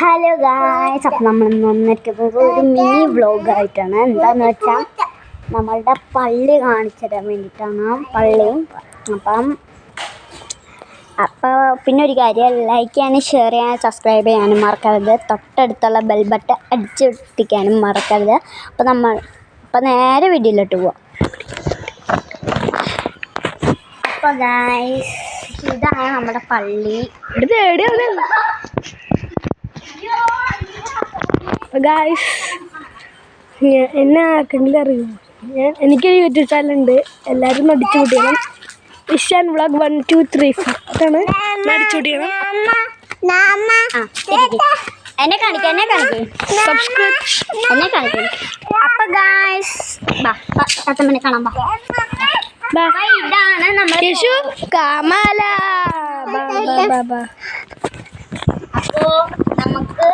Hello guys, അപ്പം നമ്മൾ വന്നിരിക്കുന്നത് ഒരു മിനി വ്ളോഗായിട്ടാണ്. എന്താണെന്ന് വെച്ചാൽ നമ്മളുടെ പള്ളി കാണിച്ചു തരാൻ വേണ്ടിയിട്ടാണ്. പള്ളിയും അപ്പോൾ പിന്നെ ഒരു കാര്യം, ലൈക്ക് ചെയ്യാനും ഷെയർ ചെയ്യാനും സബ്സ്ക്രൈബ് ചെയ്യാനും മറക്കരുത്. തൊട്ടടുത്തുള്ള ബെൽ ബട്ടൺ അടിച്ചു പൊട്ടിക്കാനും മറക്കരുത്. അപ്പോൾ നേരെ വീഡിയോയിലോട്ട് പോവാം. അപ്പോൾ ഗായ്സ്, ഇതാണ് നമ്മുടെ പള്ളി. ഗായ്സ്, എന്നെ ആർക്കെങ്കിലും അറിയുമോ? എനിക്കൊരു യൂട്യൂബ് ചാനലുണ്ട്, എല്ലാവരും അടിച്ചു കൂട്ടിയണം. ഇഷാൻ വ്ളോഗ് 1 2 3 4 അതാണ് അടിച്ചു കൂട്ടിയണം. എന്നെ കാണിക്കാം സബ്സ്ക്രൈബ് എന്നെ കാണിക്കാം. അപ്പൊ ഗായ്സ് തത്തമ്മനെ കാണാൻ ഇതാണ് നമ്മൾ കമല. അപ്പോ നമുക്ക്